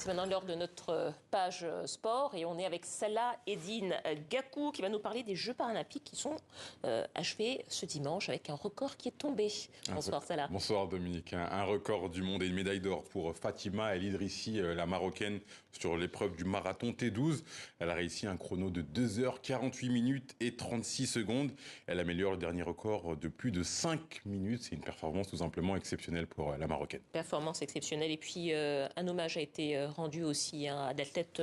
C'est maintenant l'heure de notre page sport et on est avec Salah Eddine Gakou qui va nous parler des Jeux paralympiques qui sont achevés ce dimanche avec un record qui est tombé. Bonsoir Salah. Bonsoir Dominique. Un record du monde et une médaille d'or pour Fatima El Idrissi, la marocaine, sur l'épreuve du marathon T12. Elle a réussi un chrono de 2h48 minutes et 36 secondes. Elle améliore le dernier record de plus de 5 minutes. C'est une performance tout simplement exceptionnelle pour la marocaine. Performance exceptionnelle et puis un hommage a été rendu aussi à l'athlète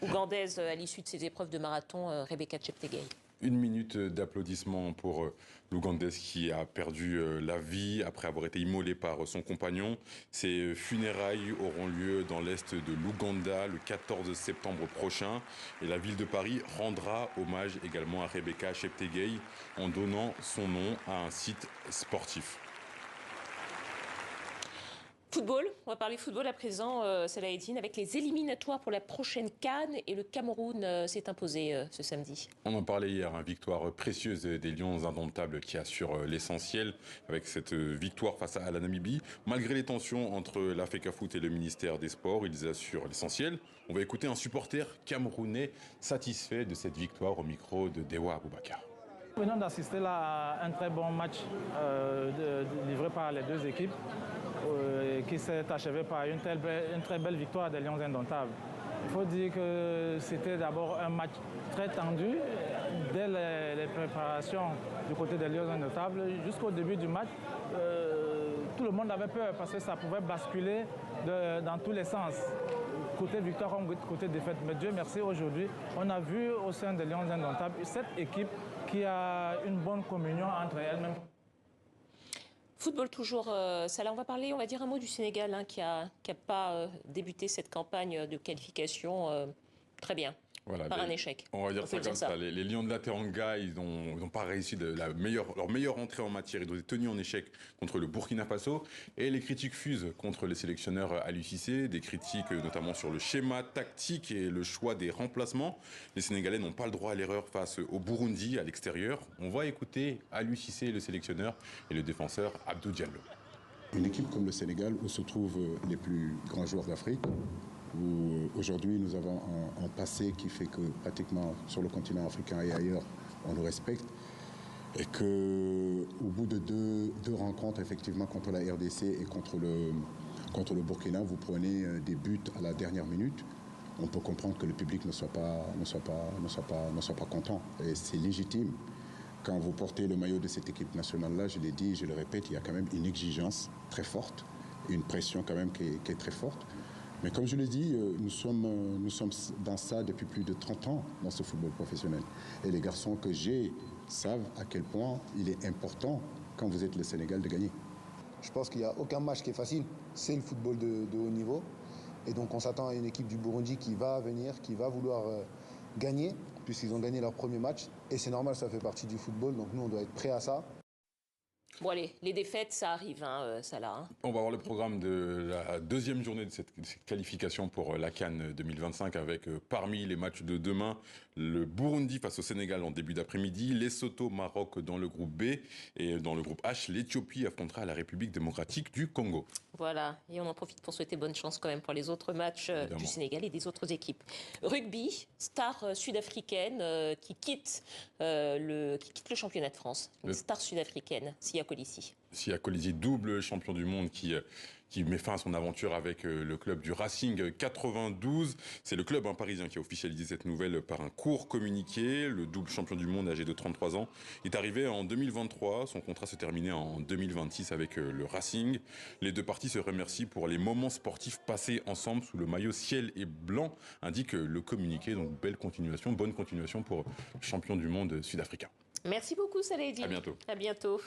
ougandaise à l'issue de ses épreuves de marathon, Rebecca Cheptegei. 1 minute d'applaudissements pour l'Ougandaise qui a perdu la vie après avoir été immolée par son compagnon. Ces funérailles auront lieu dans l'est de l'Ouganda le 14 septembre prochain. Et la ville de Paris rendra hommage également à Rebecca Cheptegei en donnant son nom à un site sportif. Football, on va parler football à présent, Salah Eddine, avec les éliminatoires pour la prochaine CAN et le Cameroun s'est imposé ce samedi. On en parlait hier, une victoire précieuse des Lions indomptables qui assurent l'essentiel avec cette victoire face à la Namibie. Malgré les tensions entre la FECAFOOT et le ministère des Sports, ils assurent l'essentiel. On va écouter un supporter camerounais satisfait de cette victoire au micro de Dewa Aboubakar. Nous venons d'assister à un très bon match livré par les deux équipes qui s'est achevé par une très belle victoire des Lions indomptables. Il faut dire que c'était d'abord un match très tendu dès les préparations du côté des Lions indomptables. Jusqu'au début du match, tout le monde avait peur parce que ça pouvait basculer dans tous les sens. Côté victoire comme côté défaite. Mais Dieu merci, aujourd'hui, on a vu au sein des Lions indomptables cette équipe qui a une bonne communion entre elles-mêmes. Football toujours, Salah, on va parler, on va dire un mot du Sénégal hein, qui a pas débuté cette campagne de qualification très bien. Voilà, par un échec. On va dire ça comme ça. Les Lions de la Teranga, ils n'ont pas réussi leur meilleure entrée en matière. Ils ont été tenus en échec contre le Burkina Faso. Et les critiques fusent contre les sélectionneurs Aliou Cissé. Des critiques notamment sur le schéma tactique et le choix des remplacements. Les Sénégalais n'ont pas le droit à l'erreur face au Burundi à l'extérieur. On va écouter Aliou Cissé, le sélectionneur, et le défenseur Abdou Diallo. Une équipe comme le Sénégal, où se trouvent les plus grands joueurs d'Afrique, où aujourd'hui nous avons un passé qui fait que pratiquement sur le continent africain et ailleurs, on nous respecte. Et qu'au bout de deux rencontres, effectivement, contre la RDC et contre le Burkina, vous prenez des buts à la dernière minute, on peut comprendre que le public ne soit pas content. Et c'est légitime. Quand vous portez le maillot de cette équipe nationale-là, je l'ai dit, je le répète, il y a quand même une exigence très forte, une pression quand même qui est très forte. Mais comme je l'ai dit, nous sommes dans ça depuis plus de 30 ans, dans ce football professionnel. Et les garçons que j'ai savent à quel point il est important, quand vous êtes le Sénégal, de gagner. Je pense qu'il n'y a aucun match qui est facile. C'est le football de haut niveau. Et donc on s'attend à une équipe du Burundi qui va venir, qui va vouloir gagner, puisqu'ils ont gagné leur premier match. Et c'est normal, ça fait partie du football. Donc nous, on doit être prêts à ça. Bon allez, les défaites, ça arrive, hein, Salah. Hein. On va voir le programme de la deuxième journée de cette qualification pour la CAN 2025 avec parmi les matchs de demain, le Burundi face au Sénégal en début d'après-midi, Lesotho, Maroc dans le groupe B et dans le groupe H, l'Éthiopie affrontera la République démocratique du Congo. Voilà, et on en profite pour souhaiter bonne chance quand même pour les autres matchs du Sénégal et des autres équipes. Rugby, star sud-africaine qui quitte le championnat de France, une star sud-africaine, Siya Kolisi. Siya Kolisi, double champion du monde qui met fin à son aventure avec le club du Racing 92. C'est le club parisien qui a officialisé cette nouvelle par un court communiqué. Le double champion du monde âgé de 33 ans est arrivé en 2023. Son contrat se terminait en 2026 avec le Racing. Les deux parties se remercient pour les moments sportifs passés ensemble sous le maillot ciel et blanc, indique le communiqué. Donc bonne continuation pour le champion du monde sud-africain. Merci beaucoup Salah Eddine. À bientôt. À bientôt.